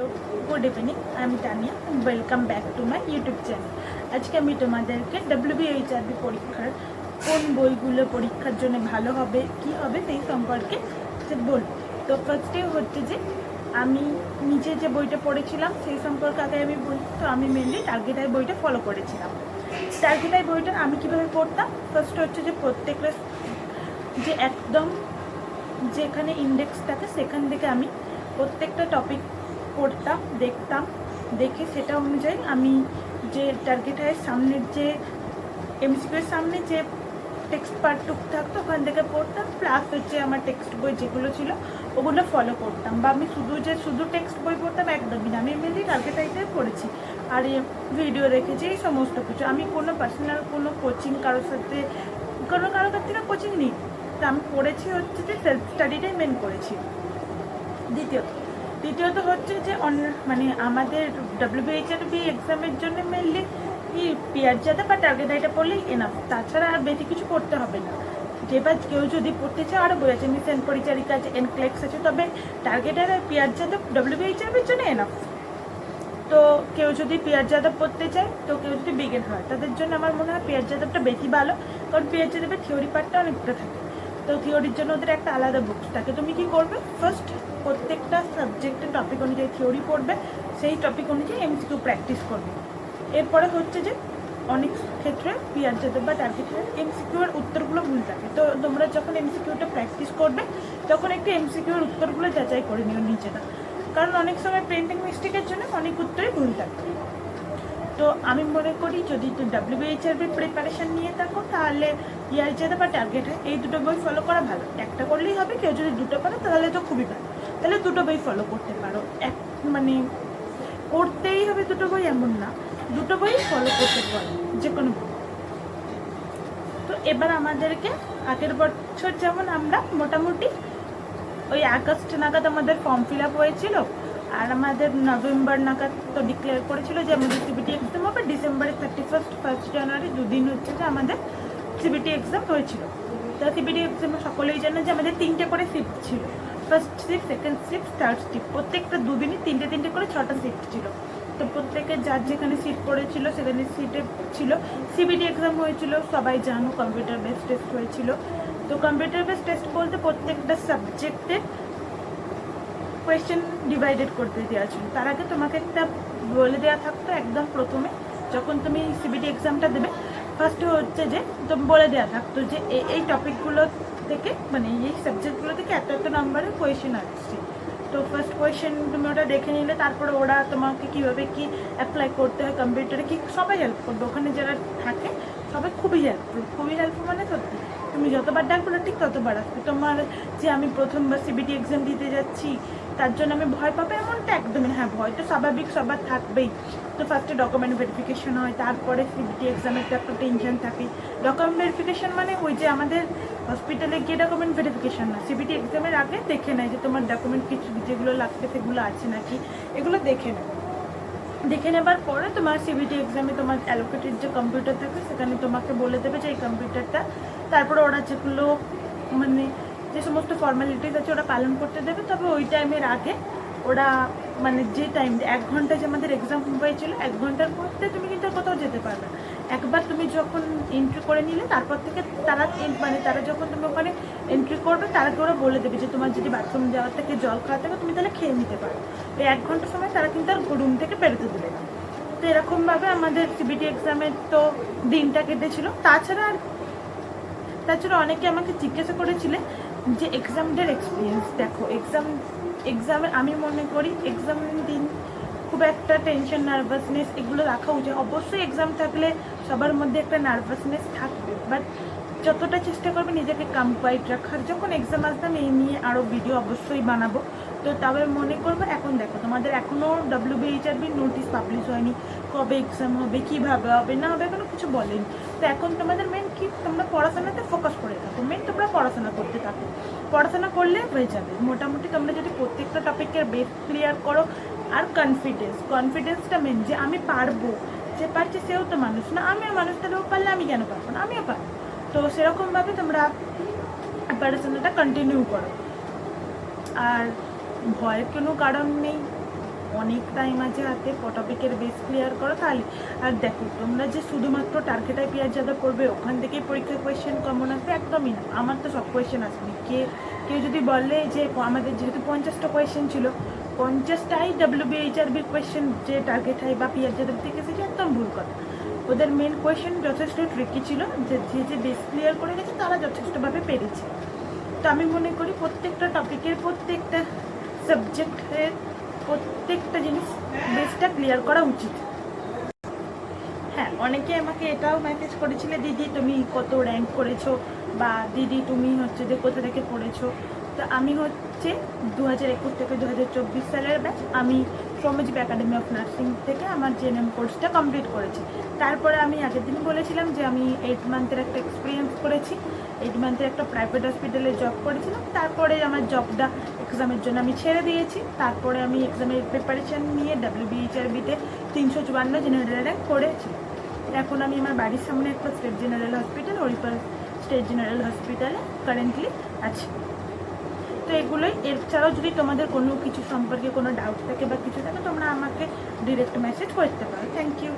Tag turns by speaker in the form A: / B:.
A: Hello, good evening. I am Tania. Welcome back to my YouTube channel. আজকে আমি তোমাদেরকে WBHRB পরীক্ষার কোন বইগুলো পরীক্ষার জন্য ভালো হবে, কি হবে সেই সম্পর্কে বলবো। তো ফার্স্টে হচ্ছে যে আমি নিজে যে বইটা পড়েছিলাম সেই সম্পর্কে আগে আমি বলি। তো আমি মেনলি টার্গেট আই বইটা ফলো করেছিলাম। টার্গেট আই বইটা আমি কীভাবে পড়তাম, ফার্স্ট হচ্ছে যে প্রত্যেকটা যে একদম যেখানে ইন্ডেক্স থাকে সেখান থেকে আমি প্রত্যেকটা টপিক পড়তাম, দেখতাম, দেখে সেটা অনুযায়ী আমি যে টার্গেটের সামনের যে এমসিকিউর সামনে যে টেক্সট পার্টটুক থাকতো ওখান থেকে পড়তাম, প্লাস হচ্ছে আমার টেক্সট বই যেগুলো ছিল ওগুলো ফলো করতাম। বা আমি শুধু টেক্সট বই পড়তাম একদমই না, আমি মেনলি টার্গেট আইটাই পড়েছি আর ভিডিও দেখেছি, এই সমস্ত কিছু। আমি কোনো পার্সোনাল কোনো কোচিং কারোর কাছ থেকে কোচিং নিই। তো আমি পড়েছি হচ্ছে যে সেলফ স্টাডিটাই মেন করেছি। দ্বিতীয়ত হচ্ছে যে মানে আমাদের WBHRB এক্সামের জন্য মেনলি পিআর জাদা বা টার্গেট আইটা পড়লেই এনাফ, তাছাড়া আর বেশি কিছু পড়তে হবে না। এবার কেউ যদি পড়তে চায় আরও বই আছে, মিশন পরিচারিকা আছে, এনক্লেক্স আছে, তবে টার্গেট আর পিআর জাদা WBHRBর জন্য এনাফ। তো কেউ যদি পিআর যাদব পড়তে চায়, তো কেউ যদি বিগিন হয় তাদের জন্য আমার মনে হয় পিআর যাদবটা বেশি ভালো, কারণ পিআর যাদবের থিওরি পার্টটা অনেকটা থাকে। তো থিওরির জন্য ওদের একটা আলাদা বুকস থাকে। তুমি কি করবে, ফার্স্ট প্রত্যেকটা সাবজেক্টের টপিক অনুযায়ী থিওরি পড়বে, সেই টপিক অনুযায়ী এমসিকিউ প্র্যাকটিস করবে। এরপরে হচ্ছে যে অনেক ক্ষেত্রে পিআর যাদব বা টার্গেটের এমসিকিউর উত্তরগুলো ভুল থাকে। তো তোমরা যখন এমসিকিউটা প্র্যাকটিস করবে তখন একটু এমসিকিউর উত্তরগুলো যাচাই করে নিও নিজেরা, কারণ অনেক সময় প্রিন্টিং মিস্টেকের জন্য অনেক উত্তরই ভুল থাকে। তো আমি মনে করি যদি WBHRB প্রিপারেশান নিয়ে থাকো তাহলে পিআর যাদব বা টার্গেট হয় এই দুটো বই ফলো করা ভালো। একটা করলেই হবে, কেউ যদি দুটো পারো তাহলে তো খুবই ভালো, তাহলে দুটো বই ফলো করতে পারো। মানে করতেই হবে দুটো বই এমন না, দুটো বই ফলো করতে পারো যে কোনো বই। তো এবার আমাদেরকে আগের বছর যেমন আমরা মোটামুটি ওই আগস্ট নাগাদ আমাদের ফর্ম ফিল আপ হয়েছিল, আর আমাদের নভেম্বর নাগাদ তো ডিক্লেয়ার করেছিল যে আমাদের সিবিটি এক্সাম হবে। ডিসেম্বরের 31 1 জানুয়ারি দুদিন হচ্ছে যে আমাদের সিবিটি এক্সাম হয়েছিল। তো সিবিটি এক্সামে সকলেই জানে যে আমাদের 3টে করে শিফট ছিল, first shift, second shift, third shift, প্রত্যেকটা দুদিনই 3টে করে 6টা শিফট ছিল। তো প্রত্যেকের যার যেখানে সিট পড়েছিল সেখানে সিটে ছিল। সিবিটি এক্সাম হয়েছিল সবাই জানো, কম্পিউটার বেস টেস্ট হয়েছিল। তো কম্পিউটার বেস টেস্ট বলতে প্রত্যেকটা সাবজেক্টের কোয়েশ্চেন ডিভাইডেড করতে দেওয়া ছিল। তার আগে তোমাকে একটা বলে দেওয়া থাকতো একদম প্রথমে যখন তুমি সিবিটি এক্সামটা দেবে, ফার্স্টে হচ্ছে যে বলে দেওয়া থাকতো যে এই টপিকগুলো থেকে মানে এই সাবজেক্টগুলো থেকে এত নম্বরের কোয়েশ্চেন আসছে। তো ফার্স্ট কোয়েশ্চেন তুমি ওটা দেখে নিলে, তারপরে ওরা তোমাকে কীভাবে কি অ্যাপ্লাই করতে হয় কম্পিউটারে কি সবাই হেল্প করবে। ওখানে যারা থাকে সবাই খুবই হেল্পফুল মানে সত্যি তুমি যতবার ডাকবে ঠিক ততবার আসবে। তোমার যে আমি প্রথমবার সিবিটি এক্সাম দিতে যাচ্ছি তার জন্য আমি ভয় পাবো এমনটা একদমই না। হ্যাঁ, ভয় তো স্বাভাবিক, সবার থাকবেই। তো ফার্স্টে ডকুমেন্ট ভেরিফিকেশন হয়, তারপরে সিবিটি এক্সামের তো একটা টেনশন থাকে। ডকুমেন্ট ভেরিফিকেশন মানে ওই যে আমাদের হসপিটালে গিয়ে ডকুমেন্ট ভেরিফিকেশন না, সিবিটি এক্সামের আগে দেখে নেয় যে তোমার ডকুমেন্ট কিছু যেগুলো লাগবে সেগুলো আছে নাকি, এগুলো দেখে নেয়। দেখে নেবার পরে তোমার সিবিটি এক্সামে তোমার অ্যালোকেটেড যে কম্পিউটার থাকে সেখানে তোমাকে বলে দেবে যে এই কম্পিউটারটা, তারপরে ওরা যেগুলো মানে যে সমস্ত ফর্মালিটিস আছে ওরা পালন করতে দেবে। তবে ওই টাইমের আগে ওরা মানে যে টাইম 1 ঘন্টা যে আমাদের এক্সাম হয়েছিল 1 ঘন্টার মধ্যে তুমি কিন্তু কোথাও যেতে পারবে। একবার তুমি যখন এন্ট্রি করে নিলে তারপর থেকে তারা যখন তুমি ওখানে এন্ট্রি করবে তারা ওরা বলে দেবে যে তোমার যদি বাথরুম যাওয়ার থেকে জল খাওয়া থাকে তুমি তাহলে খেয়ে নিতে পারো। এই 1 ঘন্টার সময় তারা কিন্তু আর রুম থেকে বেরোতে দেবে না। তো এরকমভাবে আমাদের সিবিটি এক্সামের তো দিনটা কেটেছিল। তাছাড়া অনেকে আমাকে জিজ্ঞাসা করেছিলেন যে এক্সামটার এক্সপিরিয়েন্স দেখো। এক্সামের আমি মনে করি এক্সাম দিন খুব একটা টেনশন, নার্ভাসনেস এগুলো রাখা উচিত। অবশ্যই এক্সাম থাকলে সবার মধ্যে একটা নার্ভাসনেস থাকবে, বাট যতটা চেষ্টা করবে নিজেকে কাম কোয়াইট রাখার। যখন এক্সাম আসবে আমি এই নিয়ে আরও ভিডিও অবশ্যই বানাবো। তো তবে মনে করবো এখন দেখো তোমাদের এখনও WBHRB নোটিশ পাবলিশ হয়নি, কবে এক্সাম হবে, কীভাবে হবে না হবে এখনো কিছু বলেনি। তো এখন তোমাদের মেন কি, তোমরা পড়াশোনাতে ফোকাস করে থাকো, মেন তোমরা পড়াশোনা করতে থাকো। পড়াশোনা করলে হয়ে যাবে মোটামুটি। তোমরা যদি প্রত্যেকটা টপিকের বেস ক্লিয়ার করো, আর কনফিডেন্সটা মেন, যে আমি পারবো, যে পারছে সেও তো মানুষ না, আমিও মানুষ, তাহলে ও পারলে আমি কেন পারবো না, আমিও পারবো। তো সেরকমভাবে তোমরা পড়াশোনাটা কন্টিনিউ করো, আর ভয়ের কোনো কারণ নেই। অনেক টাইম আছে হাতে, টপিকের বেস ক্লিয়ার করো তাহলে। আর দেখো তোমরা যে শুধুমাত্র টার্গেট আইপিআর যাদের করবে ওখান থেকেই পরীক্ষার কোয়েশ্চেন কমন আসবে, একদমই না। আমার তো সব কোয়েশ্চেন আসবে। কেউ যদি বলে যে আমাদের যেহেতু 50টা কোয়েশ্চেন ছিল, 50টাই WBHRB কোয়েশ্চেন যে টার্গেট হাই বা পিআর যাদের থেকে এসেছে, একদম ভুল কথা। ওদের মেন কোয়েশ্চেন যথেষ্ট ট্রিকি ছিল, যে বেস ক্লিয়ার করে গেছে তারা যথেষ্টভাবে পেরেছে। তো আমি মনে করি প্রত্যেকটা টপিকের, প্রত্যেকটা সাবজেক্টের প্রত্যেকটা জিনিস বেসটা ক্লিয়ার করা উচিত। হ্যাঁ, অনেকে আমাকে এটাও মেসেজ করেছিলে, দিদি তুমি কত র্যাঙ্ক করেছো, বা দিদি তুমি হচ্ছে যে কোথা থেকে পড়েছো। তো আমি হচ্ছে 2021 থেকে 2024 সালের ব্যাচ। আমি শ্রমজীব একাডেমি অফ নার্সিং থেকে আমার জেএনএম কোর্সটা কমপ্লিট করেছি। তারপরে আমি আগের দিন বলেছিলাম যে আমি 8 মান্থের একটা এক্সপিরিয়েন্স করেছি, 8 মান্থের একটা প্রাইভেট হসপিটালে জব করেছিলাম। তারপরে আমার জবটা এক্সামের জন্য আমি ছেড়ে দিয়েছি। তারপরে আমি এক্সামের প্রিপারেশান নিয়ে WBHRBতে 354 জেনারেল র্যাঙ্ক করেছি। এখন আমি আমার বাড়ির সামনে একটা state general hospital, Haripal state general হসপিটালে কারেন্টলি আছি। তো এগুলোই। এছাড়াও যদি তোমাদের কোনো কিছু সম্পর্কে কোনো ডাউট থাকে বা কিছু থাকে, তোমরা আমাকে ডিরেক্ট মেসেজ করতে পারো। Thank you.